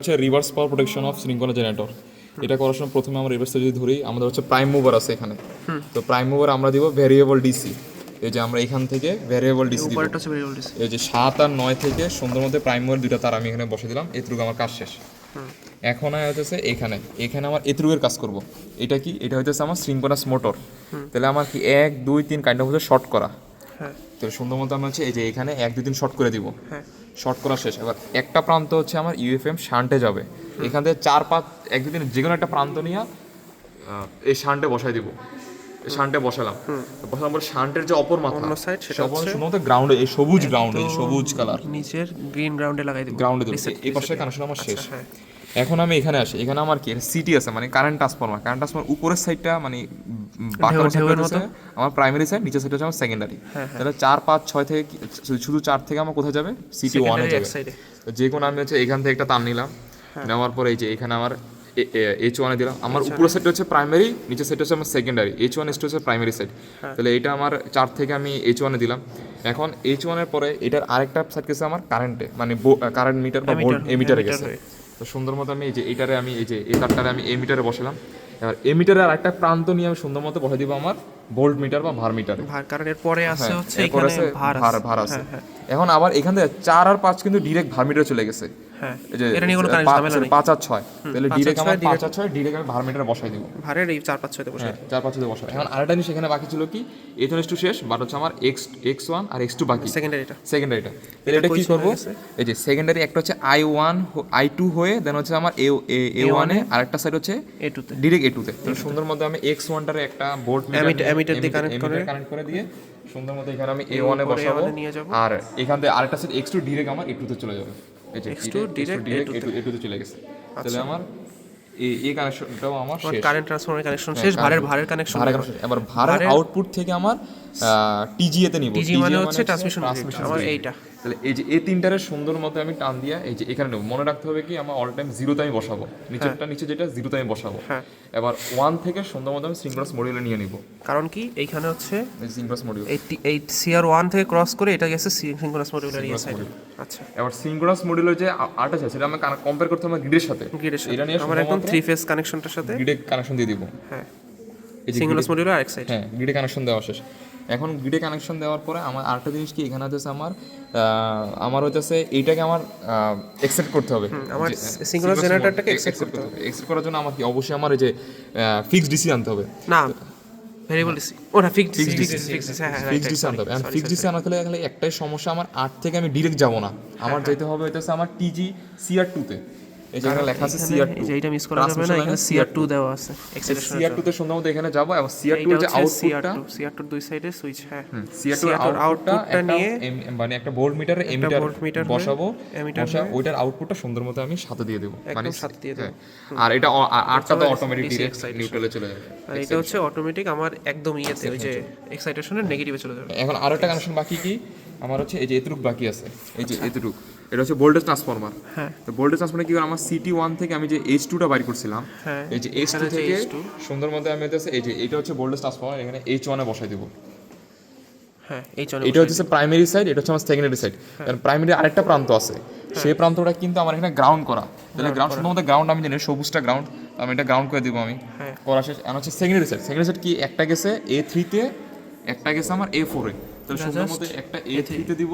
হচ্ছে reverse power protection of synchronous generator. এটা করার সময় প্রথমে আমরা রিভার্সে যদি ধরি, আমাদের হচ্ছে প্রাইম মুভার আছে এখানে। তো প্রাইম মুভার আমরা দিব ভ্যারিয়েবল ডিসি। এই যে আমরা এখান থেকে ভ্যারিয়েবল ডিসি দিব। এই যে 7 আর 9 থেকে সুন্দর মধ্যে প্রাইম মুভার দুইটা তার আমি এখানে বসে দিলাম। এতটুকু আমার কাজ শেষ। এখন হচ্ছে এখানে আমার এতটুকুর কাজ করব। এটা কি? এটা হচ্ছে আমার সিঙ্ক্রোনাস মোটর। তাহলে আমার কি 1 2 3 কাইন্ড অফ হচ্ছে শর্ট করা। তাহলে সুন্দর মতো আমি হচ্ছে এই যে এখানে 1 2 3 শর্ট করে দিব। শর্ট করা শেষ। এবার একটা প্রান্ত হচ্ছে আমার ইউএফএম শান্টে যাবে। এখান থেকে 4 5 1 2 3 যে কোনো একটা প্রান্ত নিয়ে এই শান্টে বসাই দিব। এই শান্টে বসালাম পরে শান্টের যে অপর মাথা সেটা হচ্ছে শুধুমাত্র গ্রাউন্ডে, এই সবুজ গ্রাউন্ড, এই সবুজ কালার নিচের গ্রিন গ্রাউন্ডে লাগাই দিব। গ্রাউন্ডে দেব। এই পাশে কানেকশন আমার শেষ। এখন আমি এখানে আসি। এখানে আমার কি সিটি আছে, মানে কারেন্ট ট্রান্সফরমার। কারেন্ট ট্রান্সফরমার উপরের সাইডটা মানে বাঁকা সাইডটা আমার প্রাইমারি সাইড, নিচের সাইডটা হচ্ছে আমার সেকেন্ডারি। তাহলে 4 5 6 থেকে শুধু 4 থেকে আমার কোথায় যাবে? সিটি 1 এ যাবে। যে কোনো আমি হচ্ছে এখান থেকে একটা তার নিলাম। নেওয়ার পরে এই যে এখানে আমার H1 এ দিলাম। আমার উপরের সাইডটা হচ্ছে প্রাইমারি, নিচের সাইডটা হচ্ছে আমার সেকেন্ডারি। H1 H2 হচ্ছে প্রাইমারি সাইড। তাহলে এটা আমার 4 থেকে আমি H1 এ দিলাম। এখন H1 এর পরে এটার আরেকটা সাইড গেছে আমার কারেন্টে, মানে কারেন্ট মিটার বা ভোল্ট এমিটারে গেছে। তো সুন্দর মতো আমি এই যে এইটারে আমি এই যে এই তারটারে আমি এমিটারে বসালাম। এবার এমিটারের আরেকটা প্রান্ত নিয়ে আমি সুন্দর মতো বসাই দিব আমার ভোল্ট মিটার বা ভার মিটারে। ভার, কারণ এর পরে আছে হচ্ছে এখানে ভার আছে। এখন আবার এখান থেকে 4 আর 5 কিন্তু ডাইরেক্ট ভার মিটারে চলে গেছে। এটা নিয়ে কোনো ঝামেলা নেই। 5 আর 6 তাহলে ডাইরেক্ট আমার 5 আর 6 ডাইরেক্ট আমি ভার মিটারে বসাই দিব। ভারের এই 4 5 6 তে বসাই। 4 5 তে বসাই। এখন আরেকটা জিনিস এখানে বাকি ছিল কি? H1 H2 শেষ, বাট হচ্ছে আমার x1 আর x2 বাকি। সেকেন্ডারিটা তাহলে এটা কি করব? এই যে সেকেন্ডারি একটা হচ্ছে i1 i2 হয়ে দেন হচ্ছে আমার a1 এ, আরেকটা সাইড হচ্ছে a2 তে, ডাইরেক্ট a2 তে। তাহলে সুন্দর মধ্যে আমি x1 টারে একটা ভোল্ট এমিটার দিয়ে কানেক্ট করে দিয়ে সুন্দর মতো এখানে আমি a1 এ বসাবো। আর এখান থেকে আরেকটা সাইড x2 ডাইরেক্ট আমার a2 তে চলে যাবে। এই যে x2 ডাইরেক্ট a2 তে চলে গেছে। তাহলে আমার এই কানেকশনটাও আমার শেষ। কারেন্ট ট্রান্সফরমার কানেকশন শেষ। ভারের কানেকশন। এবার ভারের আউটপুট থেকে আমার টিজিএ তে নিব। টিজি মানে হচ্ছে ট্রান্সমিশন আমার এইটা। তাহলে এই যে এই তিনটারে সুন্দর মতো আমি টান দিয়া এই যে এখানে নেব। মনে রাখতে হবে কি আমার অল টাইম জিরোতে আমি বসাবো। নিচে যেটা জিরোতে আমি বসাবো। এবার 1 থেকে সুন্দর মতো আমি সিঙ্ক্রোনাস মডিউলে নিয়ে নিব। কারণ কি এইখানে হচ্ছে সিঙ্ক্রোনাস মডিউল এই CR1 থেকে ক্রস করে এটা গেছে সিঙ্ক্রোনাস মডিউলের এই সাইডে। আচ্ছা, এবার সিঙ্ক্রোনাস মডিউলের যে আরটা আছে সেটা আমি কম্পেয়ার করতে হবে গ্রিডের সাথে। এটা নিয়ে আমরা একদম 3 ফেজ কানেকশনটার সাথে গ্রিডে কানেকশন দিয়ে দিব। হ্যাঁ, এই সিঙ্ক্রোনাস মডিউলের আরেক সাইড। হ্যাঁ, গ্রিডে কানেকশন দেওয়া শেষ। এখন গ্রিডে কানেকশন দেওয়ার পরে আমার আরেকটা জিনিস কি এখানে হচ্ছে আমার হচ্ছে এইটাকে আমার অ্যাকসেপ্ট করতে হবে। আমার সিঙ্ক্রোনাস জেনারেটরটাকে অ্যাকসেপ্ট করতে হবে। অ্যাকসেপ্ট করার জন্য আমার কি অবশ্যই আমার এই যে ফিক্সড ডিসি আনতে হবে। না, ভেরিয়েবল ডিসি। ওটা ফিক্সড ডিসি। হ্যাঁ, ফিক্সড ডিসি আনতে হবে। এন্ড ফিক্সড ডিসি আনতে হলে একটাই সমস্যা, আমার 8 থেকে আমি ডাইরেক্ট যাব না। আমার যেতে হবে হচ্ছে আমার টিজি CR2 তে। এই যে এখানে লেখা আছে CR2, এই যে এটা মিস করা যাবে না। এখানে CR2 দেওয়া আছে এক্সেলেশন। CR2 তে সুন্দর মতো এখানে যাব এবং CR2 এর যে আউটপুটটা, CR2 দুই সাইডে সুইচ। হ্যাঁ, CR2 এর আউটপুটটা নিয়ে মানে একটা ভোল্ট মিটারে এমিটার বসাবো। ওইটার আউটপুটটা সুন্দর মতো আমি সাথে দিয়ে দেব, মানে সাথে দিয়ে দেব। আর এটা 8টা তো অটোমেটিক ডিরেক্ট নিউট্রালে চলে যাবে। আর এটা হচ্ছে অটোমেটিক আমার একদম ইয়েতে ওই যে এক্সাইটেশনের নেগেটিভে চলে যাবে। এখন আরো একটা কানেকশন বাকি কি আমার হচ্ছে এই যে এতটুক বাকি আছে। এই যে এতটুক এটা হচ্ছে ভোল্টেজ ট্রান্সফরমার। হ্যাঁ, তো ভোল্টেজ ট্রান্সফরমার কি আমার CT1 থেকে আমি যে H2 টা বাইর করছিলাম, এই যে H2 থেকে সুন্দর মতো আমি হচ্ছে এই যে এটা হচ্ছে ভোল্টেজ ট্রান্সফরমার, এখানে H1 এ বসাই দেব। হ্যাঁ, এটা হচ্ছে প্রাইমারি সাইড, এটা হচ্ছে আমার সেকেন্ডারি সাইড। কারণ প্রাইমারি আরেকটা প্রান্ত আছে, সেই প্রান্তটা কিন্তু আমার এখানে গ্রাউন্ড করা। তাহলে গ্রাউন্ড শুধুমাত্র গ্রাউন্ড আমি জানি সবুজটা গ্রাউন্ড, আমি এটা গ্রাউন্ড করে দিব। আমি করা শেষ। আর হচ্ছে সেকেন্ডারি সাইড কি একটা গেছে A3 তে, একটা গেছে আমার A4 এ। তাহলে সুন্দর মতো একটা A3 তে দিব,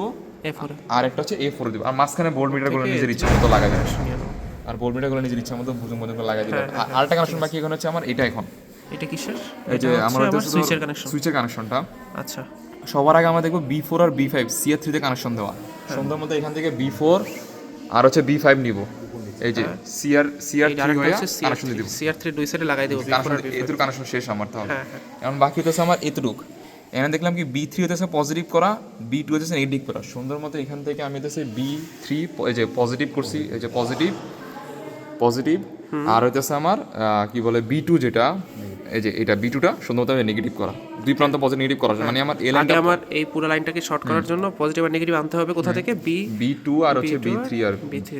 আর একটা হচ্ছে A4 এ দিব। আর মাঝখানে ভোল্ট মিটারগুলো নিজের ইচ্ছা মতো লাগাই দেব। আর ভোল্ট মিটারগুলো নিজের ইচ্ছা মতো বুঝুন করে লাগাই দিলাম। আর একটা কানেকশন বাকি এখন হচ্ছে আমার এটা। এখন এটা কিসের? এই যে আমার সুইচের কানেকশনটা। আচ্ছা, সবার আগে আমরা দেখবো B4 আর B5 CR3 তে কানেকশন দেওয়া। সুন্দর মতো এখান থেকে B4 আর হচ্ছে B5 নিব। এই যে CR3 হয়ে কানেকশন দিয়ে দিব। CR3 দুই সাইডে লাগাই দেব। এতুর কানেকশন শেষ আমার। তাহলে এখন বাকি হচ্ছে আমার এতটুক। এখানে দেখলাম কি B3 হতেছে পজিটিভ করা, B2 হতেছে নেগেটিভ করা। সুন্দর মতো এখান থেকে আমি হতেছে B3 এই যে পজিটিভ করছি, এই যে পজিটিভ। আর হইতেছে আমার কি বলে B2 যেটা, এই যে এটা B2টা সুন্দর মতো নেগেটিভ করা। দুই প্রান্ত পজিটিভ নেগেটিভ করার জন্য, মানে আমার এই লাইনটা, আমার এই পুরো লাইনটাকে শর্ট করার জন্য পজিটিভ আর নেগেটিভ আনতে হবে। কোথা থেকে? B2 আর হচ্ছে B3 আর B3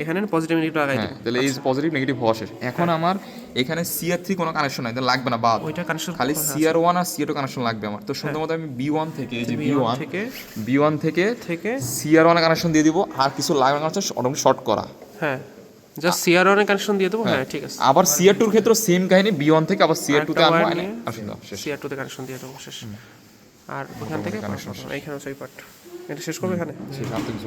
এখানে পজিটিভ নেগেটিভ লাগাই দেব। তাহলে এই পজিটিভ নেগেটিভ হওয়া শেষ। এখন আমার এখানে CR3 কোনো কানেকশন নাই, তাহলে লাগবে না, বাদ। ওইটা কানেকশন খালি CR1 আর CR2 কানেকশন লাগবে আমার। তো সুন্দর মতো আমি B1 থেকে, এই যে B1 থেকে CR1 এ কানেকশন দিয়ে দিব। আর কিছু লাগবে না, হচ্ছে অটোমেটিক শর্ট করা। হ্যাঁ, জাস্ট সিআর ওয়ানে কানেকশন দিয়ে দেবো, হ্যাঁ ঠিক আছে। আবার সিআর টুর ক্ষেত্রে সেম কাহিনী, বি1 থেকে আবার সিআর টুতে আরেকটা আনবো, wire এনে নিয়ে আসুন দাও শেষ। সিআর টুতে কানেকশন দিয়ে দেবো শেষ। আর ওখান থেকে এইখানে হচ্ছে এই পার্ট, এটা শেষ করবে এখানে। শেষ আর তো কিছু